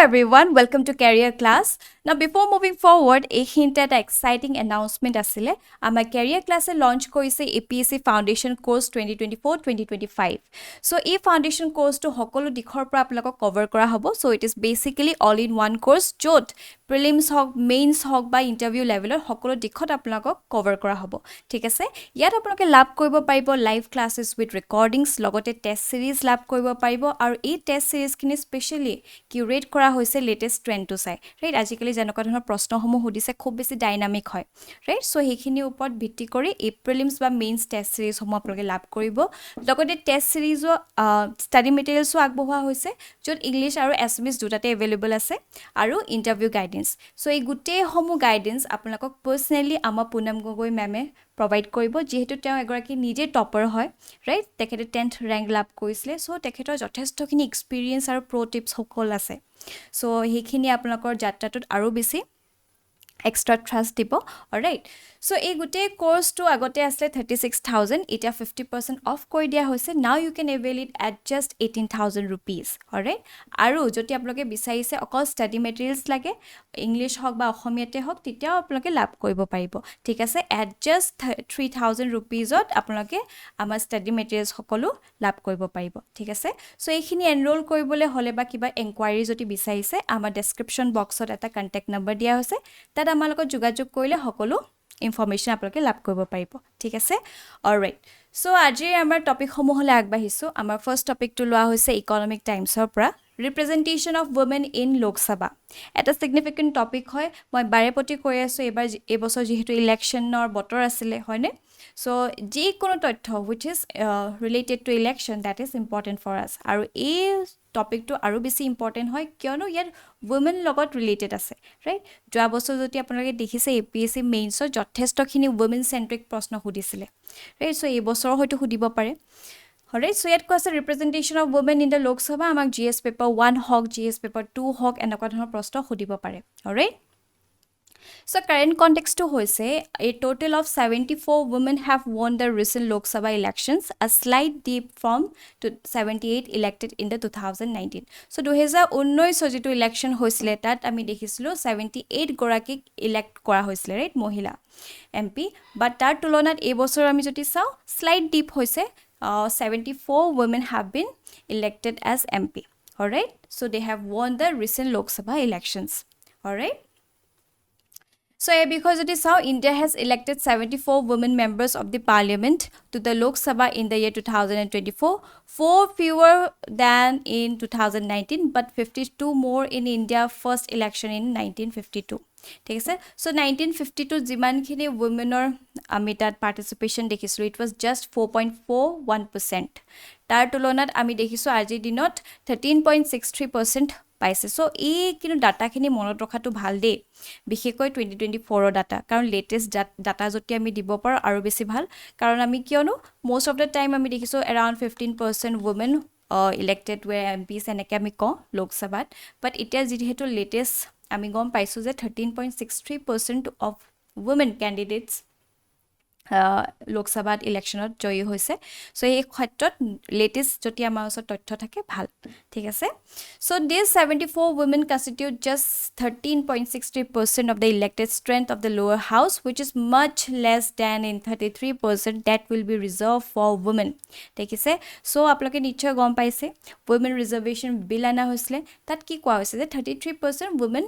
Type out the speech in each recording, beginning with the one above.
everyone, welcome to Career Class. Now before moving forward, a hint at exciting announcement asile. Ama Career Class launch korise APSC Foundation Course 2024-2025. So e foundation course to hokolo dikhor pra apnalok cover kora hobo. So it is basically all in one course jot prelims hok, mains hok ba interview level hokolo dikhot apnalok cover kora hobo. Thik ase? Yat apnaloke lab koibo paribo live classes with recordings logote test series lab koibo paribo aru e test series kini specially curate কৰা হৈছে latest ট্ৰেন্ডটো চাই right আজিকালি যেনেকুৱা ধৰণৰ প্ৰশ্নসমূহ সুধিছে খুব বেছি dynamic হয় ৰাইট সো সেইখিনি ওপৰত ভিত্তি কৰি এপ্ৰিলিমছ বা মেইনছ টেষ্ট সিৰিজসমূহ আপোনালোকে লাভ কৰিব লগতে টেষ্ট সিৰিজো ষ্টাডি মেটেৰিয়েলছো আগবঢ়োৱা হৈছে য'ত ইংলিছ আৰু এছএমএছ দুটাতে এভেইলেবল আছে আৰু ইণ্টাৰভিউ গাইডেন্স সো এই গোটেইসমূহ গাইডেন্স আপোনালোকক পাৰ্চনেলি আমাৰ পুনম গগৈ মেমে প্ৰভাইড কৰিব যেহেতু তেওঁ এগৰাকী নিজে টপাৰ হয় ৰাইট তেখেতে 10th ৰেংক লাভ কৰিছিলে সো তেখেতৰ যথেষ্টখিনি এক্সপেৰিয়েন্স আৰু প্ৰ টিপছ সকল আছে সো সেইখিনি আপোনালোকৰ যাত্ৰাটোত আৰু বেছি extra trust দিব alright so এই গুটে course to আগতে আসলে 36000 এটা 50% off কৰি দিয়া হৈছে now you can avail it at just 18000 rupees alright আৰু যদি আপোনালোকে বিচাৰিছে অকল study materials লাগে ইংলিশ হক বা অসমীয়াতে হক তেতিয়া আপোনালোকে লাভ কৰিব পাৰিব ঠিক আছে at just 3000 rupees ত আপোনালোকে আমাৰ study materials সকলো লাভ কৰিব পাৰিব ঠিক আছে so এইখিনি এনৰোল কৰিবলৈ হলে বা কিবা এনকুৱাৰী যদি বিচাৰিছে আমাৰ ডেসক্ৰিপচন বক্সত এটা কন্টাক্ট নম্বৰ দিয়া হৈছে তাত আমালোক যোগাযোগ কৰিলে সকলো ইনফৰমেশন আপোনালোকে লাভ কৰিব পাৰিব ঠিক আছে অলৰাইট সো আজি আমাৰ টপিক সমূহলৈ আগবাঢ়িছো আমাৰ ফাৰ্স্ট টপিকটো লোৱা হৈছে ইকোনমিক টাইমছৰ পৰা representation of women in Lok Sabha এটা significant topic হয় মই বাৰেপতি কৈ আছো এবাৰ এই বছৰ যেহেতু ইলেকশনৰ বতৰ আছিল হয়নে so যি কোনো তথ্য which is related to election that is important for us আৰু এই টপিকটো আৰু বেছি ইম্পৰ্টেন্ট হয় কিয়নো ইয়াৰ women লগত ৰিলেটেড আছে ৰাইট যোৱা বছৰ যদি আপোনালোকে দেখিছে এপিএসসি মেইনছৰ যথেষ্টখিনি women centric প্ৰশ্ন সুধিছিলে ৰাইট সো এই বছৰ হয়তো সুধিব পাৰে alright so yet question representation of women in the Lok Sabha among GS paper 1 hawk GS paper 2 hawk এনেকুৱা ধৰণৰ প্ৰশ্ন সুধিব পাৰে alright so current context to hoise a total of 74 women have won the recent Lok Sabha elections a slight dip from to 78 elected in the 2019 so 2019 যেটো election হৈছিলে তাত আমি দেখিছিলো 78 গৰাকী elect কৰা হৈছিলে right মহিলা MP but তাৰ তুলনাত এই বছৰ আমি যদি চাও slight dip হৈছে 74 women have been elected as MP alright so they have won the recent Lok Sabha elections alright so because it is how India has elected 74 women members of the parliament to the Lok Sabha in the year 2024 four fewer than in 2019 but 52 more in India first election in 1952 ঠিক আছে so 1952 জিমানখিনি womenৰ আমি তাত পাৰ্টিসিপেশন দেখিছো it was just 4.41% তাৰ তুলনাত আমি দেখিছো আজিৰ দিনত 13.63% পাইছে সো এই কিনো ডাটাখিনি মনত ৰখাটো ভাল দে বিশেষকৈ 2024 ৰ ডাটা কাৰণ লেটেষ্ট ডাটা যদি আমি দিব পাৰো আৰু বেছি ভাল কাৰণ আমি কিয়নো most of the time আমি দেখিছো around 15% women elected were MPs এনেকে আমি ক লোক সভাত but এতিয়া যেহেতু লেটেষ্ট আমি গম পাইছো যে 13.63% of women candidates Lok Sabha ইলেকশনত জয়ী হৈছে সো এই ক্ষেত্ৰত লেটেষ্ট যদি আমাৰ ওচৰত তথ্য থাকে ভাল ঠিক আছে so these 74 women constitute just 13.63% of the elected strength of the lower house which is much less than in 33% that will be reserved for women ঠিক আছে so আপোনালোকে নিশ্চয় গম পাইছে women reservation bill আনা হৈছিলে তাত কি কোৱা হৈছে যে 33% women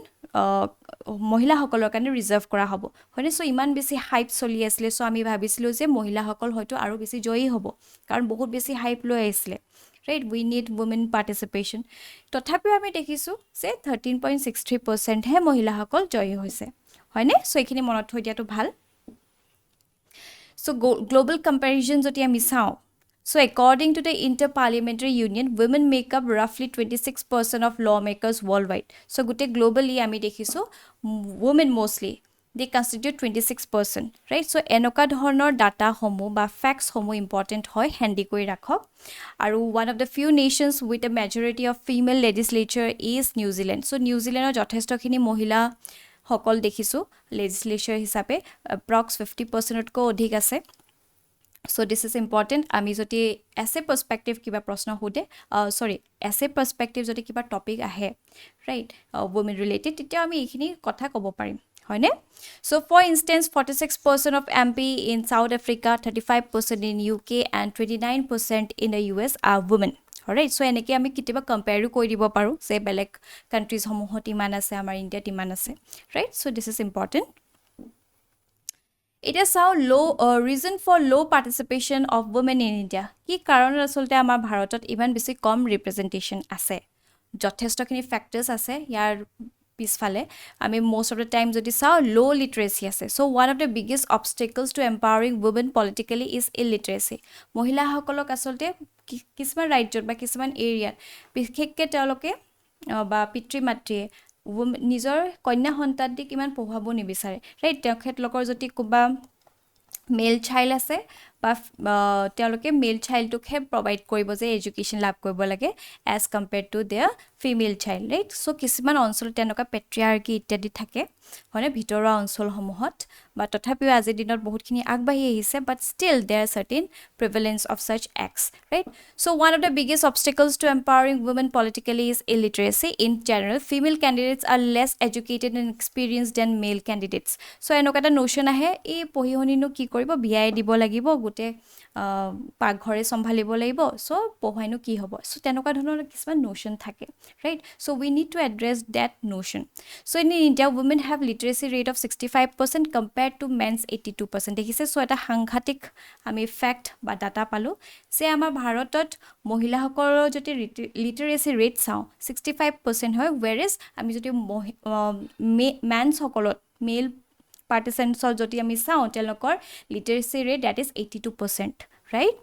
মহিলা সকলৰ কাৰণে ৰিজাৰ্ভ কৰা হ'ব হয়নে সো ইমান বেছি হাইপ চলি আছিল সো আমি ভাবিছিলো যে মহিলা সকল হয়তো আৰু বেছি জয়ী হ'ব কাৰণ বহুত বেছি হাইপ লৈ আহিছিল right we need women participation তথাপিও আমি দেখিছো যে 13.63% হে মহিলা সকল জয়ী হৈছে হয়নে সো এখিনি মনত থৈ দিয়াটো ভাল so global comparison যদি আমি চাও so according to the Inter-Parliamentary Union women make up roughly 26% of lawmakers worldwide so gute globally ami dekhiso women mostly they constitute 26% right so enoka dhornor data homo ba facts homo important hoy handy koi rakhok aru one of the few nations with a majority of female legislature is New Zealand so New Zealand or jotheshto khini mohila hokol dekhisu legislature hisabe approx 50% ko odhik ase So this is important. আমি যদি essay perspective কিবা প্ৰশ্ন সোধে sorry essay perspective যদি কিবা topic আহে right women related তেতিয়া আমি এইখিনি কথা ক'ব পাৰিম হয়নে so for instance 46% of MP in South Africa 35% in UK and 29% in the US are women alright so এনেকৈ আমি কিবা কম্পেয়াৰো কৰি দিব পাৰো যে বেলেগ কান্ট্ৰিজ সমূহত ইমান আছে আমাৰ ইণ্ডিয়াত ইমান আছে right so this is important. It is how low reason for low participation of women in India. কি কাৰণত আসলতে আমাৰ ভাৰতত ইমান বেছি কম ৰিপ্ৰেজেন্টেশন আছে যথেষ্টখিনি ফ্যাক্টৰ্স আছে ইয়াৰ পিছফালে আমি most of the time যদি চাও low literacy আছে so one of the biggest obstacles to empowering women politically is illiteracy মহিলাসকলক আসলতে কিছুমান ৰাজ্যত বা কিছুমান এৰিয়াত বিশেষকৈ তেওঁলোকে বা পিতৃ মাতৃয়ে নিজৰ কন্যা সন্তানটিক ইমান পঢ়াব নিবিচাৰে ৰাইট তেখেতলোকৰ যদি কোবা মেল চাইল্ড আছে বা তেওঁলোকে মেল চাইল্ডটোকহে প্ৰভাইড কৰিব যে এডুকেশ্যন লাভ কৰিব লাগে age compared to their female child right চ' কিছুমান অঞ্চলত তেনেকুৱা পেট্ৰিয়াৰ্কি ইত্যাদি থাকে হয়নে ভিতৰুৱা অঞ্চলসমূহত বা তথাপিও আজিৰ দিনত বহুতখিনি আগবাঢ়ি আহিছে but still there certain prevalence of such acts right so' one of the biggest obstacles to empowering women politically is illiteracy in general female candidates are less educated and experienced than male candidates so এনেকুৱা এটা নোশ্যন আহে এই পঢ়ি শুনিনো কি কৰিব বিয়াই দিব লাগিব গোটে পাকঘৰে সম্ভালিব লাগিব সো পঢ়াইনো কি হ'ব সো তেনেকুৱা ধৰণৰ কিছুমান নোশ্যন থাকে right so we need to address that notion so in India women have literacy rate of 65% compared to men's 82% দেখিছে সো এটা সাংঘাতিক আমি ফ্যাক্ট বা ডাটা পালো যে আমাৰ ভাৰতত মহিলাসকলৰ যদি লিটাৰেসি ৰেট চাও 65% হয় whereas আমি যদি মেন্স সকলত মেল participants যদি আমি চাও তেওঁলোকৰ literacy rate that is 82% right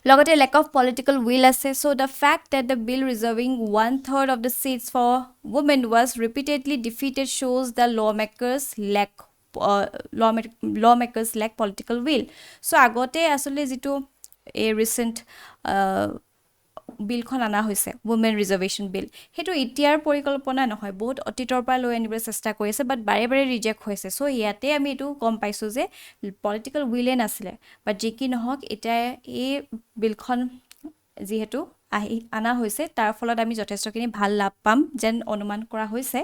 লগতে lack of political will আছে so the fact that the bill reserving 1/3 of the seats for women was repeatedly defeated shows the lawmakers lack political will so আগতে আসলে যেটো a recent বিলখন আনা হৈছে women reservation bill হেতু ইতিয়াৰ পৰিকল্পনা নহয় বহুত অতীতৰ পৰা লৈ আনিবলৈ চেষ্টা কৰিছে বাট বাৰে বাৰে ৰিজেক্ট হৈছে সো ইয়াতে আমি এটো কম পাইছো যে পলিটিক্যাল উইল নাছিলে বাট যি কি নহক এটা এই বিলখন যেহেতু আনা হৈছে তাৰ ফলত আমি যথেষ্টখিনি ভাল লাভ পাম যেন অনুমান কৰা হৈছে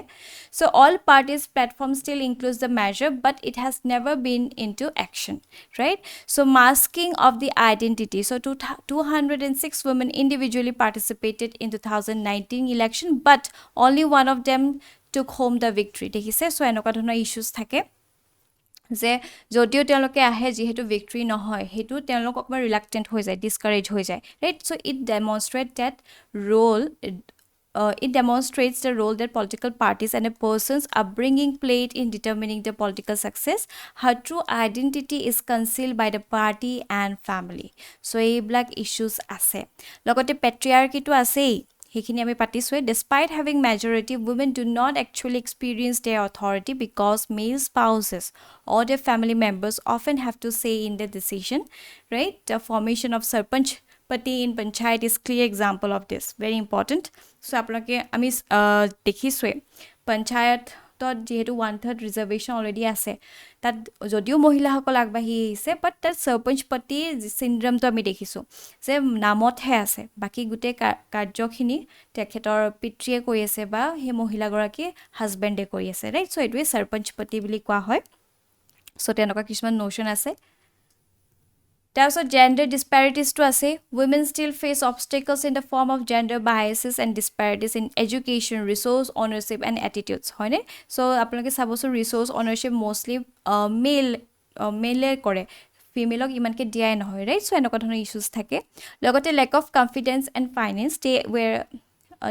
so all parties platform still includes the measure but it has never been into action right so masking of the identity so 206 women individually participated in 2019 election but only one of them took home the victory দেখিছে so এনেকুৱা ধৰণৰ issues থাকে যে যদিও তেওঁলোকে আহে যেহেতু victory নহয় হেতু তেওঁলোক অকমান ৰিলাক্টেন্ট হৈ যায় ডিসকাৰেজ হৈ যায় right so it demonstrate that role it demonstrates the role that political parties and a person's upbringing played in determining their political success. Her true identity is concealed by the party and family. So, এই black issues আছে. লগতে patriarchy to আছে. হেখিনি আমি পাতিছোৱে despite having majority women do not actually experience their authority because male spouses or their family members often have to say in the decision right the formation of sarpanch pati in panchayat is clear example of this very important so apnake ami dekhiswe panchayat তত যেহেতু 1/3 reservation already আছে তাত যদিও মহিলাসকল আগবাঢ়ি আহিছে বাট তাত সৰপঞ্চপতি সিনড্ৰমটো আমি দেখিছো যে নামতহে আছে বাকি গুটে কাৰ্যখিনি তেখেতৰ পিতৃয়ে কৰি আছে বা হে মহিলাগৰাকী হাজবেণ্ডে কৰি আছে ৰাইট সো এটোৱে সৰপঞ্চপতি বুলি কোৱা হয় সো তেনেকুৱা কিছুমান নোশ্যন আছে Also, gender disparities to say women still face obstacles in the form of gender biases and disparities in education, resource ownership, and attitudes. So, apnaloke saboso resource ownership mostly male kore. Female imanke diya nohoy, right? So, enokwa dhoronor issues thake. Logote lack of confidence and finance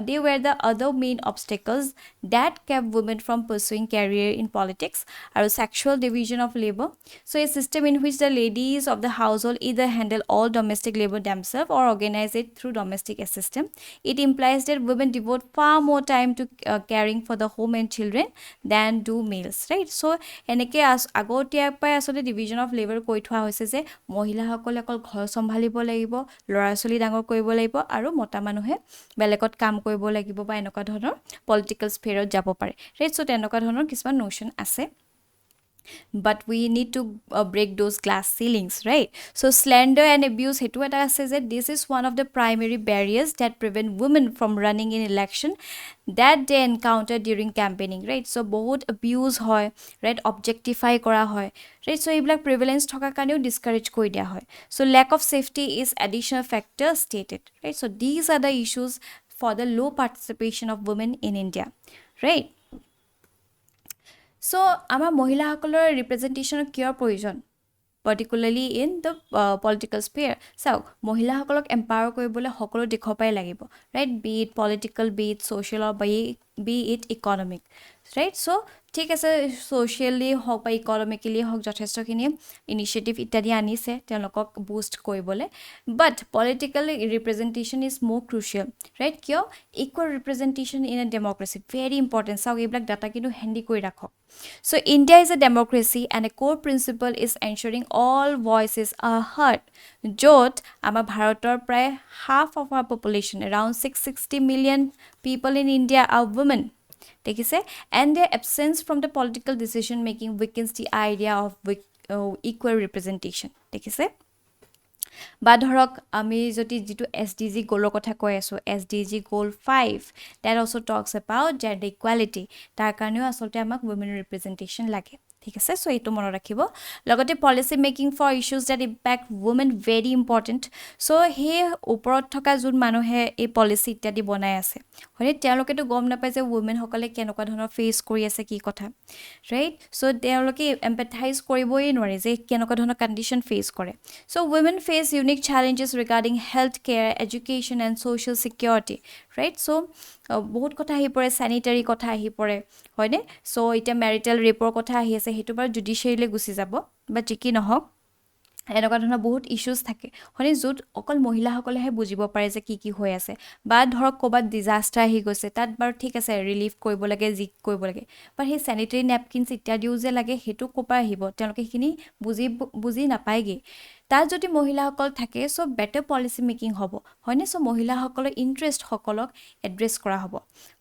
they were the other main obstacles that kept women from pursuing career in politics or sexual division of labor. So a system in which the ladies of the household either handle all domestic labor themselves or organize it through domestic assistance. It implies that women devote far more time to caring for the home and children than do males, right? So eneke agotia pai asole division of labor koi thwa hoise je mohila hakole ekol ghor সম্ভালিব লাগিব লৰা চলি ডাঙৰ কৰিব লাগিব আৰু মতা মানুহে বেলেগত কাম কৰিব লাগিব বা এনেকুৱা ধৰণৰ পলিটিক্যাল স্ফিয়াৰত যাব পাৰে ৰাইট সো তেনেকুৱা ধৰণৰ কিছুমান নোশ্যন আছে but we need to break those glass ceilings, right? So slander and abuse hetu eta ase je this is one of the primary barriers that prevent women from running in election that they encounter during campaigning, right? So bahut abuse hoy, right? Objectify kora hoy, right? So iblak prevalence thoka kaneu discourage koi dia hoy. So lack of safety is additional factor stated, right? So these are the issues for the low participation of women in India, right? So আমাৰ মহিলাসকলৰ ৰিপ্ৰেজেণ্টেশ্যনৰ কিয় প্ৰয়োজন, particularly in the political sphere? চাওক মহিলাসকলক empower কৰিবলৈ সকলো দিশৰ পৰাই লাগিব, right? Be it political, be it social, or be it economic, right? So ঠিক আছে, socially হওক বা ইকনমিকেলি হওক যথেষ্টখিনি ইনিচিয়েটিভ ইত্যাদি আনিছে তেওঁলোকক বুষ্ট কৰিবলৈ, but political representation is more crucial, right? কিয়? Equal representation in a democracy very important. চাওক এইবিলাক ডাটা কিন্তু হেণ্ডি কৰি ৰাখক। So India is a democracy and a core principle is ensuring all voices are heard. য'ত আমাৰ ভাৰতৰ প্ৰায় half of our population, around 660 million people in India are women. দেখিছে? And their absence from the political decision making weakens the idea of equal representation. দেখিছে? বা ধৰক আমি যদি যেটো SDG গোলৰ কথা কৈ আছো, SDG goal 5 that also talks about gender equality, তাৰ কাৰণেও আসলতে আমাক women representation লাগে, ঠিক আছে? সো এইটো মনত ৰাখিব। লগতে policy making for issues that impact women very important। So hey ওপৰত থকা যোন মানুহে এই পলিসি ইত্যাদি বনাই আছে, হয়নে? তেওঁলোকেতো গম নাপায় যে women সকলে কেনেকুৱা ধৰণৰ ফেস কৰি আছে কি কথা, ৰাইট? সো তেওঁলোকে এম্পাথাইজ কৰিবই নোৱাৰে যে কেনেকুৱা ধৰণৰ কন্ডিশন ফেস কৰে। So women face unique challenges regarding health care, education and social security, right? So বহুত কথা আহি পৰে, sanitary কথা আহি পৰে, হয়নে? সো এটা marital rape কথা আহি আছে, হেতু বাৰ জুডিশিয়াৰীলে গুছি যাব, বা কি নহওক এনেকুৱা ধৰণৰ বহুত ইস্যুজ থাকে, হয়নে? য'ত অকল মহিলাসকলেহে বুজিব পাৰে যে কি হৈ আছে, বা ধৰক ক'বাত ডিজাস্টাৰ আহি গৈছে, তাত বাৰু ঠিক আছে ৰিলিফ কৰিব লাগে, জি কৰিব লাগে, বাট সেই চেনিটেৰী নেপকিনছ ইত্যাদিও যে লাগে সেইটো ক'পা আহিব? তেওঁলোকে সেইখিনি বুজি নাপায়গে। তাত যদি মহিলাসকল থাকে সো বেটাৰ পলিচি মেকিং হ'ব, হয়নে? সো মহিলাসকলৰ ইণ্টাৰেষ্ট সকলক এড্ৰেছ কৰা হ'ব,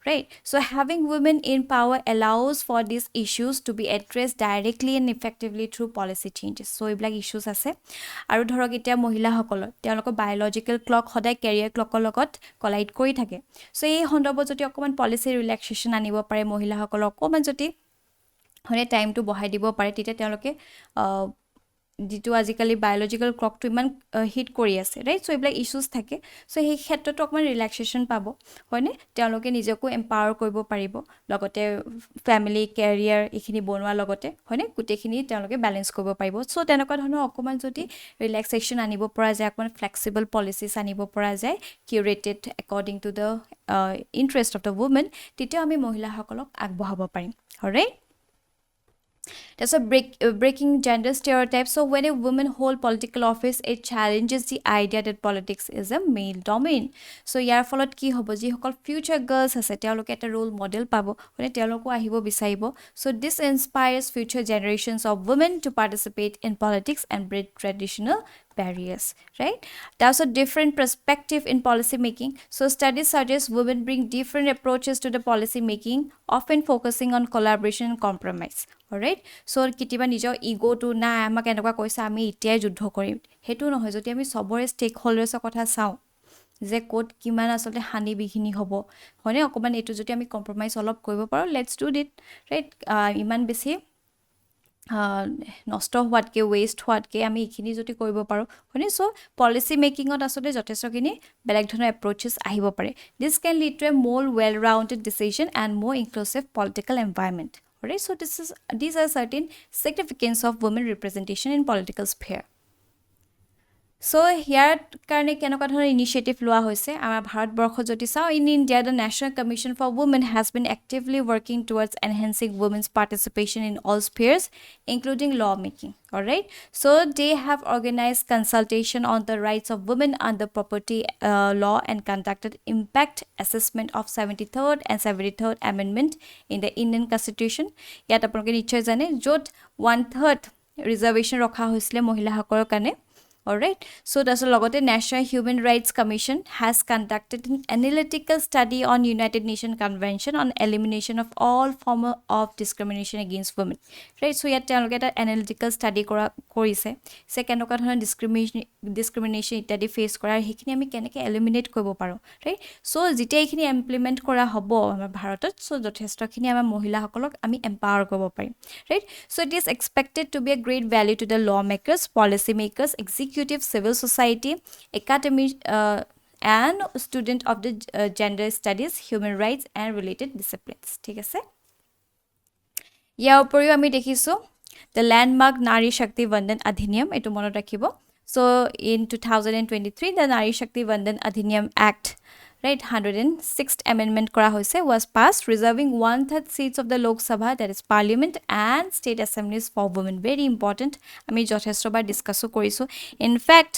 right? So having women in power allows for these issues to be addressed directly and effectively through policy changes. So এইবিলাক ইস্যুজ আছে। আৰু ধৰক এতিয়া মহিলাসকলৰ তেওঁলোকৰ বায়োলজিক্যাল ক্লক সদায় কেৰিয়াৰ ক্লকৰ লগত কলাইড কৰি থাকে। সো এই সন্দৰ্ভত যদি অকমান পলিচি ৰিলেক্সেশ্যন আনিব পাৰে, মহিলাসকলক অকমান যদি হয়নে টাইমটো বঢ়াই দিব পাৰে, তেতিয়া তেওঁলোকে যেটো আজিকালি বায়োলজিক্যাল ক্লকটো ইমান হিট কৰি আছে, ৰাইট? সো এইবিলাক ইস্যুজ থাকে। সো সেই ক্ষেত্ৰতো অকমান ৰিলেক্সেশ্যন পাব, হয়নে? তেওঁলোকে নিজকো এম্পাৱাৰ কৰিব পাৰিব, লগতে ফ্যামিলি কেৰিয়াৰ এইখিনি বনোৱাৰ লগতে, হয়নে? গোটেইখিনি তেওঁলোকে বেলেন্স কৰিব পাৰিব। সো তেনেকুৱা ধৰণৰ অকমান যদি ৰিলেক্সেশ্যন আনিব পৰা যায়, অকমান ফ্লেক্সিবল পলিচিছ আনিব পৰা যায়, curated according to the interest of the women, তেতিয়া আমি মহিলাসকলক আগবঢ়াব পাৰিম, alright? That's a breaking gender stereotypes. So when a woman hold political office, it challenges the idea that politics is a male domain. So ইয়াৰ ফলত কি হ'ব? যি সকল future girls আছে তেওঁলোকে এটা role model পাব, মানে তেওঁলোকো আহিব বিচাৰিব। So this inspires future generations of women to participate in politics and break traditional barriers, right? There's a different perspective in policy making. So studies suggest women bring different approaches to the policy making, often focusing on collaboration and compromise, alright? So কিটিবা নিজৰ ইগোটো না আমাক এনেকুৱা কৈছে আমি এতিয়াই যুদ্ধ কৰিম, হেতু নহয়। যদি আমি সবৰে ষ্টেক হোল্ডাৰ্ছৰ কথা চাওঁ যে কোট কিমান আসলে হানি বিঘিনি হ'ব, হয়নে? অকমান এটো যদি আমি কম্প্ৰমাইজ অলপ কৰিব পাৰো, লেটস ডু ইট, ৰাইট? ইমান বেছি নষ্ট হোৱাতকে, ৱেষ্ট হোৱাতকে আমি এইখিনি যদি কৰিব পাৰো, হয়নে? সো পলিচি মেকিঙত আসলে যথেষ্টখিনি বেলেগ ধৰণৰ এপ্ৰোচেছ আহিব পাৰে। This can lead to a more well-rounded decision and more inclusive political environment. Alright, so these are certain significance of women representation in political sphere. So here কাৰণে কেনেকুৱা ধৰণৰ ইনিচিয়েটিভ লোৱা হৈছে আমাৰ ভাৰতবৰ্ষ যদি চাওঁ, in India the National Commission for Women has been actively working towards enhancing women's participation in all spheres including lawmaking, all right? So they have organized consultation on the rights of women under property law and conducted impact assessment of 73rd and 73rd amendment in the Indian Constitution. ইয়াত আপোনালোকে নিশ্চয় জানে য'ত 1/3 reservation ৰখা হৈছিলে মহিলাসকলৰ কাৰণে, Alright, so that's logote National Human Rights Commission has conducted an analytical study on United Nations Convention on Elimination of all form of discrimination against women. Right, so yet তেওঁলোকে এটা analytical study কৰিছে সে কেনেকুৱা ধৰণৰ discrimination ইত্যাদি face কৰাৰ হেখিনি আমি কেনেকৈ eliminate কৰিব পাৰো, right? So যেতিয়া এইখিনি implement কৰা হ'ব আমাৰ ভাৰতত, so যথেষ্টখিনি আমাৰ মহিলাসকলক আমি empower কৰিব পাৰিম, right? So it is expected to be a great value to the lawmakers, policy makers, executive, civil society, academic, and student of the gender studies, human rights and related disciplines. ঠিক আছে, ইয়াৰ উপৰিও আমি দেখিছো the landmark Nari Shakti Vandan Adhiniyam, etu monot rakhibo. So in 2023 the Nari Shakti Vandan Adhiniyam Act, right, 106th amendment kora hoise, was passed, reserving 1/3 seats of the Lok Sabha, that is parliament, and state assemblies for women. Very important, ami jothesho bar discuss korisu. In fact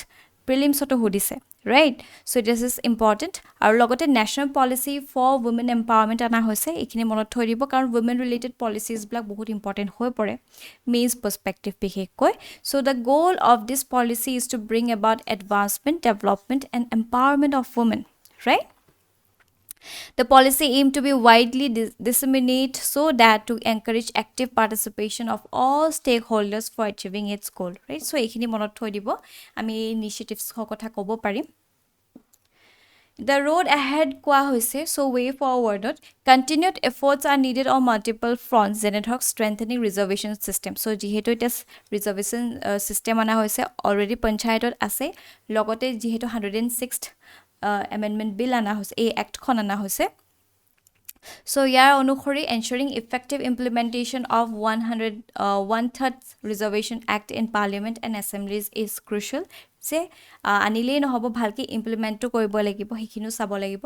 prelims oto hodise, right? So this is important. Aru logote national policy for women empowerment ana hoise, ekhini monot thoi dibo karon women related policies blak bahut important hoi pore means perspective bihekkoi. So the goal of this policy is to bring about advancement, development and empowerment of women, right? The policy aimed to be widely disseminated so that to encourage active participation of all stakeholders for achieving its goal, right? So ekhini monot thoi dibo, ami initiatives kotha kobo parim. The road ahead kwa hoise, so way forward, continued efforts are needed on multiple fronts, যেনে strengthening reservation system. So jihetu it is reservation system ana hoise, already panchayatot ase, logote jihetu 106th amendment bill ana hoise, a act khon ana hoise. So yar onukhori ensuring effective implementation of 1/3 reservation act in parliament and assemblies is crucial. যে আনিলে নহব, ভালকে ইমপ্লিমেন্টটো কৰিব লাগিব, হেকিনো চাব লাগিব।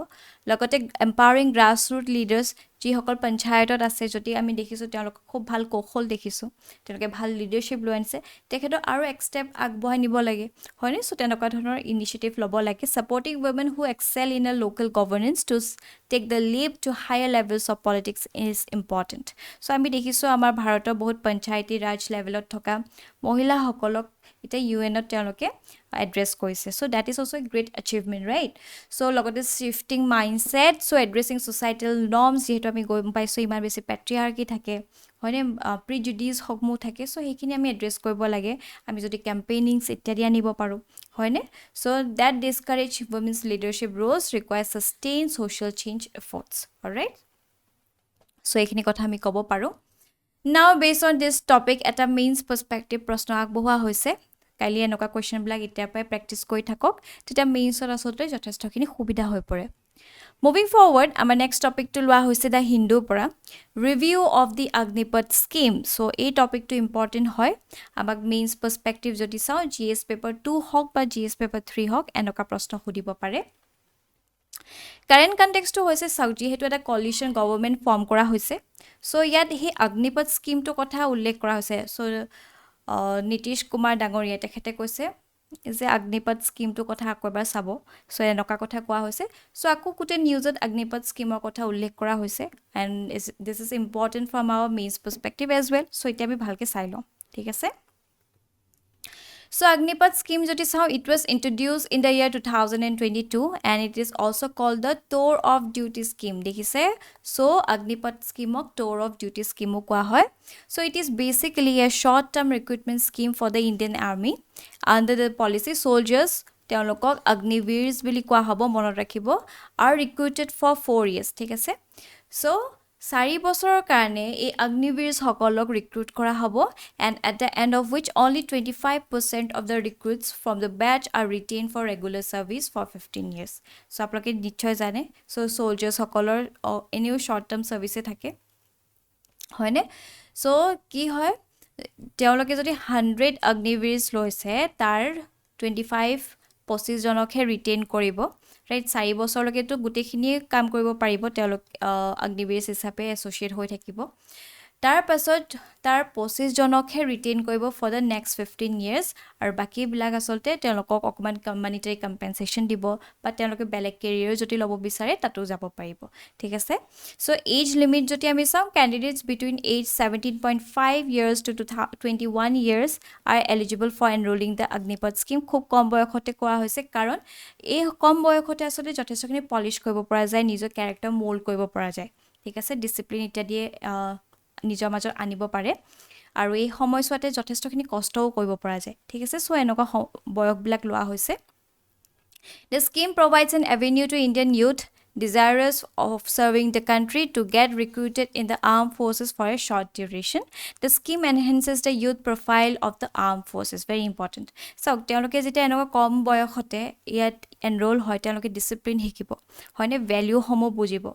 লগতে empowering grassroot লিডাৰ্স, যিসকল পঞ্চায়তত আছে, যদি আমি দেখিছো তেওঁলোক খুব ভাল কৌশল দেখিছো, তেওঁলোকে ভাল লিডাৰশ্বিপ লৈ আনিছে, তেখেতৰ আৰু এক ষ্টেপ আগবঢ়াই নিব লাগে, হয়নে? সো তেনেকুৱা ধৰণৰ ইনিচিয়েটিভ ল'ব লাগে। সাপোৰ্টিং women who excel in a local governance to take the leap to higher levels of politics is important. So আমি দেখিছো আমাৰ ভাৰতৰ বহুত পঞ্চায়তী ৰাজ লেভেলত থকা মহিলাসকলক এটা ইউএনত তেওঁলোকে address koise. So that is also a great achievement, right? So logote shifting mindset, so addressing societal norms, jehetu ami goi paiso iman besi patriarchy thake, hoine prejudice hokmu thake, so hekini ami address koribo lage, ami jodi campaignings ityadi anibo paru, hoine? So that discourage women's leadership roles requires sustained social change efforts, all right? So ekhini kotha ami kobo paru. Now based on this topic, eta means perspective proshno agbohua hoise, কালি এনেকুৱা question বিলাক এতিয়া পাই practice কৰি থাকক, তেতিয়া মেইনছৰ আসলতে যথেষ্টখিনি সুবিধা হৈ পৰে। মুভিং ফৰৱাৰ্ড, আমাৰ নেক্সট টপিকটো লোৱা হৈছে দা হিন্দুৰ পৰা, review of the Agnipath scheme. So এই টপিকটো ইম্পৰ্টেণ্ট হয়, আমাক মেইনছ পাৰ্সপেক্টিভ যদি চাওঁ, জিএছ পেপাৰ 2 হওক বা জিএছ পেপাৰ 3 হওক, এনেকুৱা প্ৰশ্ন সুধিব পাৰে। কাৰেণ্ট কনটেক্সটো হৈছে চাওক, যিহেতু এটা কলিশ্যন গভৰ্ণমেণ্ট ফৰ্ম কৰা হৈছে, সো ইয়াত সেই অগ্নিপথ স্কিমটো কথা উল্লেখ কৰা হৈছে। সো নীতিশ কুমাৰ ডাঙৰীয়া তেখেতে কৈছে যে অগ্নিপথ স্কিমটো কথা আকৌ এবাৰ চাব, সো এনেকুৱা কথা কোৱা হৈছে। সো আকৌ কোটে নিউজত অগ্নিপথ স্কিমৰ কথা উল্লেখ কৰা হৈছে, and this is important from our mains perspective as well. So এতিয়া আমি ভালকৈ চাই লওঁ, ঠিক আছে? So Agnipath scheme jodi sao, it was introduced in the year 2022 and it is also called the tour of duty scheme. Dekhise, so Agnipath scheme ok tour of duty scheme koa hoy. So it is basically a short term recruitment scheme for the Indian Army. Under the policy, soldiers তেওঁলোকক অগ্নিবীৰ্স বুলি কোৱা হ'ব, মনত ৰাখিব, are recruited for 4 years, ঠিক আছে? So 4 বছৰৰ কাৰণে এই অগ্নিবীৰ সকলক ৰিক্ৰুট কৰা হ'ব, and at the end of which only 25% of the recruits from the batch are retained for regular service for 15 years. So আপোনালোকে নিশ্চয় জানে, so soldiers সকলৰ এনেও short term service থাকে, হয়নে? so কি হয়, তেওঁলোকে যদি 100 অগ্নিবীৰ লৈছে, তাৰ 25 জনকহে ৰিটেইন কৰিব, ৰাইট? 4 বছৰলৈকেতো গোটেইখিনি কাম কৰিব পাৰিব, তেওঁলোক অগ্নিবীৰ হিচাপে এছ'চিয়েট হৈ থাকিব। তাৰ পাছত তাৰ 25 জনকহে ৰিটেইন কৰিব ফৰ দ্য নেক্সট 15 years আৰু বাকীবিলাক আচলতে তেওঁলোকক অকণমান মনিটাৰী কম্পেনচেশ্যন দিব বা তেওঁলোকে বেলেগ কেৰিয়াৰ যদি ল'ব বিচাৰে তাতো যাব পাৰিব ঠিক আছে চ' এজ লিমিট যদি আমি চাওঁ candidates between age 17.5 years to 21 years are eligible for enrolling the Agnipath scheme খুব কম বয়সতে কোৱা হৈছে কাৰণ এই কম বয়সতে আচলতে যথেষ্টখিনি পলিশ কৰিব পৰা যায় নিজৰ কেৰেক্টাৰ মোল্ড কৰিব পৰা যায় ঠিক আছে ডিসিপ্লিন ইত্যাদি নিজৰ মাজত আনিব পাৰে আৰু এই সময়ছোৱাতে যথেষ্টখিনি কষ্টও কৰিব পৰা যায় ঠিক আছে সো এনেকুৱা বয়সবিলাক লোৱা হৈছে The scheme provides an avenue to Indian youth desirous of serving the country to get recruited in the armed forces for a short duration. The scheme enhances the youth profile of the armed forces. Very important. So, তেওঁলোকে যেতিয়া এনেকুৱা কম বয়সতে ইয়াত enrol হয় তেওঁলোকে discipline শিকিব হয়নে value সমূহ বুজিব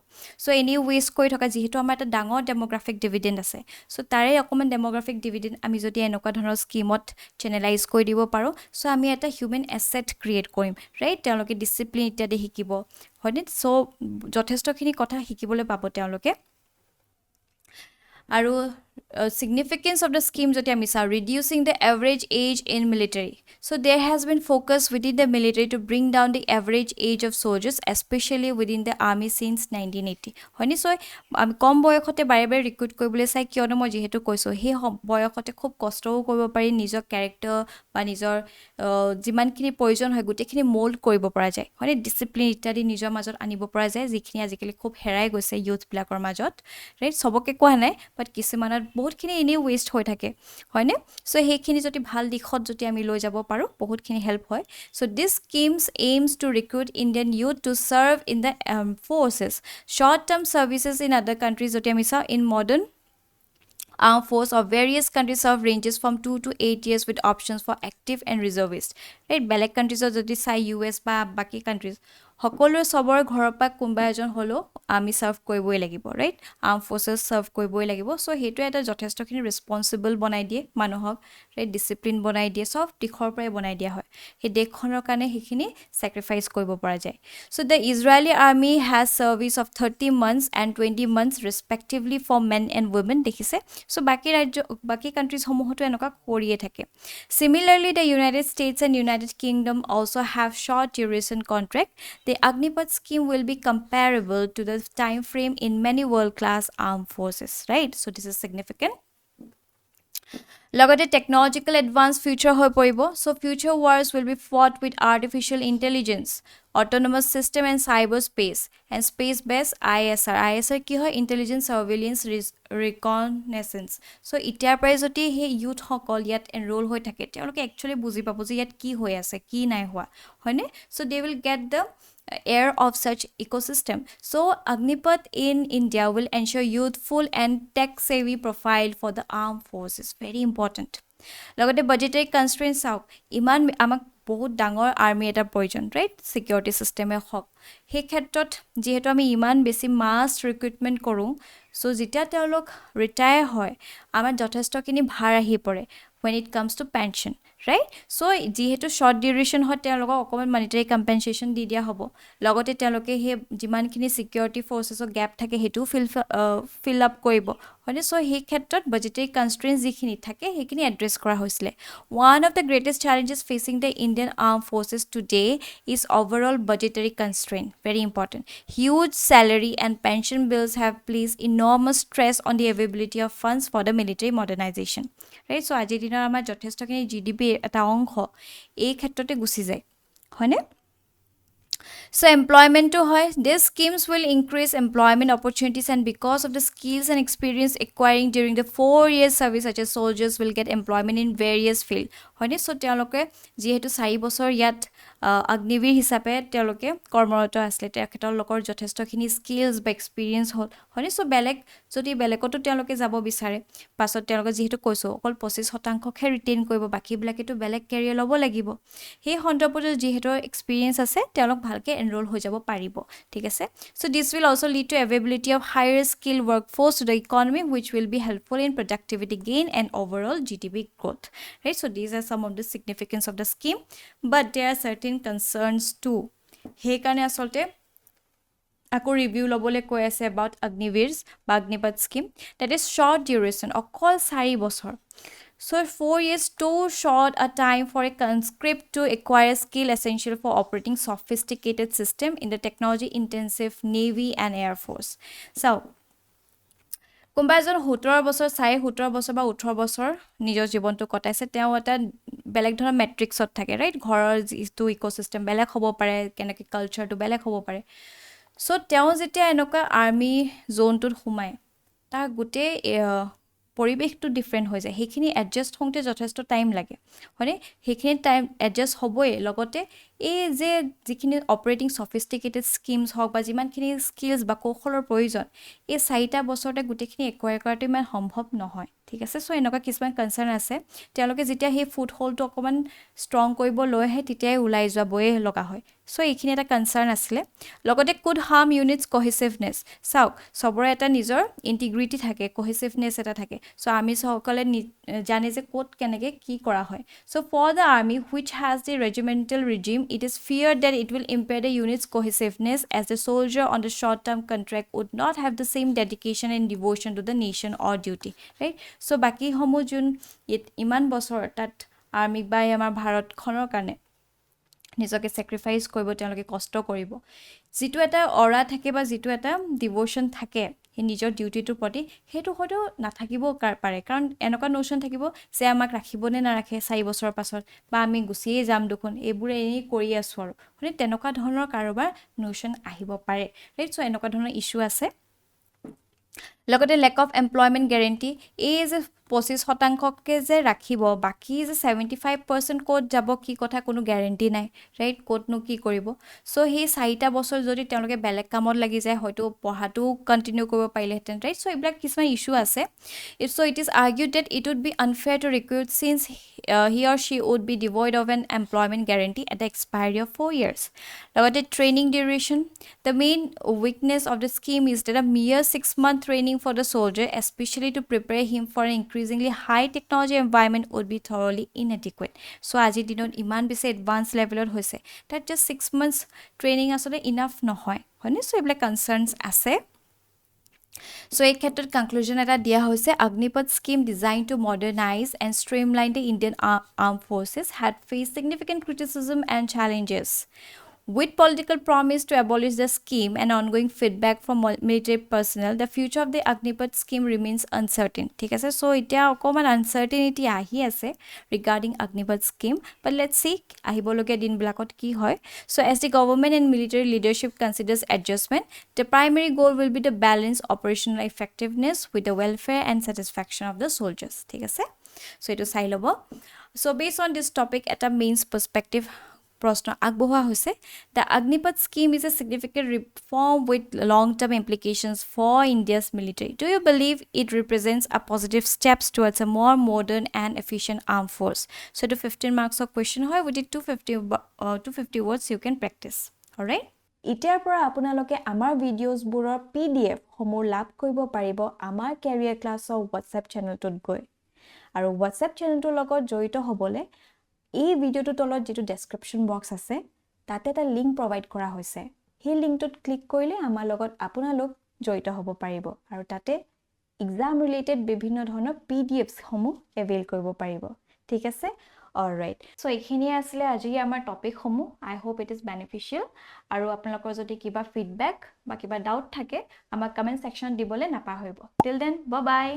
সো এনি ওয়েষ্ট কৰি থকা যেহেতু আমাৰ এটা ডাঙৰ ডেমোগ্ৰাফিক ডিভিডেন্ড আছে সো তাৰে অকমান ডেমোগ্ৰাফিক ডিভিডেন্ড আমি যদি এনেকুৱা ধৰণৰ স্কিমত চেনেলাইজ কৰি দিব পাৰো সো আমি এটা হিউম্যান এসেট ক্ৰিয়েট কৰিম ৰাইট তেওঁলোকে ডিসিপ্লিন ইত্যাদি শিকিব হয়নে সো যথেষ্টখিনি কথা শিকিবলৈ পাব তেওঁলোকে আৰু significance of the scheme joti ami sa reducing the average age in military so there has been focus within the military to bring down the average age of soldiers especially within the army since 1980 honi so ami kom boyokhote bare bare recruit koribole sai kiono mo jehetu koiso he boyokhote khub kosto koribo pari nijor character ba nijor jiman kini proyojon hoy gute kini mold koribo para jay honi discipline ittadi nijor majot anibo para jay jikhini ajikali khub herai goise youth bilakor majot right soboke koha nai but kisimanat বহুতখিনি এনে West হৈ থাকে হয়নে so হেখিনি যদি ভাল দিখত যদি আমি লৈ যাব পাৰো বহুতখিনি হেল্প হয় so this schemes aims to recruit Indian youth to serve in the forces short term services in other countries যদি আমি চাও in modern armed force of various countries serve ranges from 2 to 8 years with options for active and reservist right বেলেগ countries যদি চাই US বা বাকি countries সকলোৱে সবৰ ঘৰৰ পৰা কোনবা এজন হলো আমি সাৰ্ভ কৰিবই লাগিব ৰাইট আৰ্ম ফোৰ্সেস সাৰ্ভ কৰিবই লাগিব সো হেতু এটা যথেষ্টখিনি ৰেসপন্সিবল বনাই দিয়ে মানুহক ৰাইট ডিসিপ্লিন বনাই দিয়ে সব দিখৰ পৰাই বনাই দিয়া হয় হে দেশখনৰ কাৰণে হেখিনি স্যাক্ৰিফাইস কৰিব পৰা যায় so the Israeli army has service of 30 months and 20 months respectively for men and women দেখিছে সো বাকি ৰাজ্য বাকি কান্ট্ৰিজ সমূহটো এনেকুৱা কৰিয়ে থাকে similarly the United States and United Kingdom also have short duration contract The Agnipath scheme will be comparable to the time frame in many world-class armed forces, right? So this is significant. লগতে technological advance future হৈ পৰিব so future wars will be fought with artificial intelligence autonomous system and cyberspace and space based ISR কি হয় intelligence surveillance reconnaissance so ইতিয়াৰ পৰাই যদি হে youth সকল ইয়াত enroll হৈ থাকে তেওঁলোকে actually বুজি পাব যে ইয়াত কি হৈ আছে কি নাই হোৱা হয়নে so they will get the air of such ecosystem so Agnipath in India will ensure youthful and tech savvy profile for the armed forces very important লগতে budgetary constraints out ইমান আমাক বহুত ডাঙৰ আৰ্মি এটা প্ৰয়োজন ৰাইট সিকিউৰিটি সিস্টেমে হক হে ক্ষেত্ৰত যেহেতু আমি ইমান বেছি মাস ৰিক্ৰুটমেন্ট কৰো সো যেতিয়া তেওঁলোক ৰিটায়াৰ হয় আমাৰ যথেষ্টখিনি ভাৰ আহি পৰে when it comes to pension right so যেহেতু short duration হয় তেওঁলোকক অকমান monetary compensation দি দিয়া হ'ব লগতে তেওঁলোকে হে যিমানখিনি security forces ৰ gap থাকে হেতু fill up কৰিব হয়নে so হে ক্ষেত্ৰত budgetary constraints যিখিনি থাকে হেখিনি address কৰা হৈছিলে one of the greatest challenges facing the Indian armed forces today is overall budgetary constraint very important huge salary and pension bills have placed enormous stress on the availability of funds for the military modernization right so আজি দিনৰ আমাৰ যথেষ্টখিনি GDP এটা অংশ এই ক্ষেত্ৰতে গুছি যায় হয়নে So employment to hoy these schemes will increase employment opportunities and because of the skills and experience acquiring during the 4 years service such as soldiers will get employment in various field hoine so teoloke jehetu 4 বছৰ ইয়াত অগ্নিবীৰ হিচাপে teoloke কৰ্মৰত আসলে তেখেতৰ লোকৰ যথেষ্টখিনি skills বা experience হল হয়নে সো বেলেগ যদি বেলেগতো teoloke যাব বিচাৰে পাছত teoloke যেহেতু কৈছো অকল 25% খে ৰিটেইন কৰিব বাকি বিলাকেটো বেলেগ কেৰিয়াৰ লব লাগিব হে হন্ডপটো যেহেতু এক্সপেৰিয়েন্স আছে teolok ভালকে enroll হৈ যাব পাৰিব ঠিক আছে so this will also lead to availability of higher skill workforce to the economy which will be helpful in productivity gain and overall GDP growth right so these are some of the significance of the scheme but there are certain concerns too he kane asolte আকৌ review ল'বলৈ কৈ আছে about Agniveers বা Agnipath scheme that is short duration অকল 4 বছৰ so 4 years too short a time for a conscript to acquire skill essential for operating sophisticated system in the technology intensive navy and air force so কোনোবা এজন 17 বছৰ 17 বছৰ বা 18 বছৰ নিজৰ জীৱনটো কটাইছে তেওঁ এটা বেলেগ ধৰণৰ মেট্ৰিক্সত থাকে ৰাইট ঘৰৰ যিটো ইকোসিস্টেম বেলেগ হ'ব পাৰে কেনেকৈ কালচাৰটো বেলেগ হ'ব পাৰে সো তেওঁ যেতিয়া এনেকুৱা আৰ্মি জোনটোত সোমায় তাৰ গোটেই পৰিৱেশটো ডিফাৰেণ্ট হৈ যায় সেইখিনি এডজাষ্ট হওঁতে যথেষ্ট টাইম লাগে হয়নে সেইখিনি টাইম এডজাষ্ট হ'বই লগতে এই যে যিখিনি অপাৰেটিং সফিষ্টিকেটেড স্কিমছ হওক বা যিমানখিনি স্কিলছ বা কৌশলৰ প্ৰয়োজন এই 4টা বছৰতে গোটেইখিনি একুৱায়াৰ কৰাটো ইমান সম্ভৱ নহয় ঠিক আছে সো এনেকুৱা কিছুমান কনচাৰ্ন আছে তেওঁলোকে যেতিয়া সেই ফুট হোলটো অকমান ষ্ট্ৰং কৰিব লৈ আহে তেতিয়াই ওলাই যাবই লগা হয় সো এইখিনি এটা কনচাৰ্ন আছিলে লগতে কুড হাৰ্ম ইউনিটছ কহেচিভনেছ চাওক সবৰে এটা নিজৰ ইন্টিগ্ৰিটি থাকে কহেচিভনেছ এটা থাকে সো আমি সকলে জানে যে কোড কেনেকৈ কি কৰা হয় so for the army which has the regimental regime it is feared that it will impair the unit's cohesiveness as the soldier on the short-term contract would not have the same dedication and devotion to the nation or duty, right? So, baki homo jun iman bosor tat army by amar bharat khonor karne নিজকে sacrifice কৰিব তেওঁলোকে কষ্ট কৰিব যেটো এটা aura থাকে বা যেটো এটা ডিভোশন থাকে এই নিজৰ ডিউটিটোৰ প্ৰতি হেতু হয়তো নাথাকিব পাৰে কাৰণ এনেকুৱা নোশন থাকিব যে আমাক ৰাখিবনে না ৰাখে 4 বছৰৰ পাছত বা আমি গুছিয়ে যাম দুখন এইবোৰে এনেই কৰি আছো আৰু মানে তেনেকুৱা ধৰণৰ কাৰোবাৰ নোশন আহিব পাৰে ৰাইট সো এনেকুৱা ধৰণৰ ইস্যু আছে লগতে লেক অফ এমপ্লয়মেন্ট গ্যাৰান্টি এই যে 25% যে ৰাখিব বাকি যে 75% কোড যাব কি কথা কোনো গ্যাৰান্টি নাই ৰাইট কোডনো কি কৰিব সো সেই 4টা বছৰ যদি তেওঁলোকে বেলেগ কামত লাগি যায় হয়তো পঢ়াটো কন্টিনিউ কৰিব পাৰিলেহেঁতেন ৰাইট সো এইবিলাক কিছুমান ইস্যু আছে so it is argued that it would be unfair to recruit since he or she would be devoid of an employment guarantee at the expiry of 4 years লগতে training duration the main weakness of the scheme is that a mere 6-month training for the soldier especially to prepare him for an increasingly high technology environment would be thoroughly inadequate so আজি দিনত ইমান বেছি advance লেভেলত হৈছে that just 6 months training আসলে enough নহয় হয়নে so এইবিলাক concerns আছে So, a ক্ষেত্ৰত conclusion এটা দিয়া হৈছে Agnipath scheme designed to modernize and streamline the Indian armed forces had faced significant criticism and challenges. With political promise to abolish the scheme and ongoing feedback from military personnel, the future of the Agnipath scheme remains uncertain. ঠিক আছে so এতিয়া অকমান uncertainty আহি আছে regarding Agnipath scheme but let's see আহিবলগীয়া দিনবিলাকত কি হয় so as the government and military leadership considers adjustment the primary goal will be to balance operational effectiveness with the welfare and satisfaction of the soldiers ঠিক আছে so এটো চাই লব so based on this topic এটা mains perspective প্ৰশ্ন আগবঢ়োৱা হৈছে the Agnipath scheme is a significant reform with long-term implications for India's military. Do you believe it represents a positive steps towards a more modern and efficient armed force? So the 15 marks of question hoy with it 250 words you can practice. All right? ইতিয়াৰ পৰা আপোনালোকে আমাৰ ভিডিঅ'ছবোৰৰ PDF সমূহ লাভ কৰিব পাৰিব আমাৰ career ক্লাছৰ WhatsApp চেনেলটোত গৈ আৰু WhatsApp চেনেলটোৰ লগত জড়িত হ'বলে এই ভিডিওটোৰ তলত যেটো ডেসক্ৰিপচন বক্স আছে তাতে এটা লিংক প্ৰভাইড কৰা হৈছে সেই লিংকটোত ক্লিক কৰিলে আমাৰ লগত আপোনালোক জড়িত হ'ব পাৰিব আৰু তাতে এক্সাম ৰিলেটেড বিভিন্ন ধৰণৰ PDFs সমূহ এভেইল কৰিব পাৰিব ঠিক আছে অলৰাইট সো এইখিনি আছিল আজি আমাৰ টপিক সমূহ আই হোপ ইট ইজ বেনিফিশিয়াল আৰু আপোনালোকৰ যদি কিবা ফিডব্যাক বা কিবা ডাউট থাকে আমাক কমেন্ট সেকশনত দিবলে নাপাহৰিব টিল দেন বাই বাই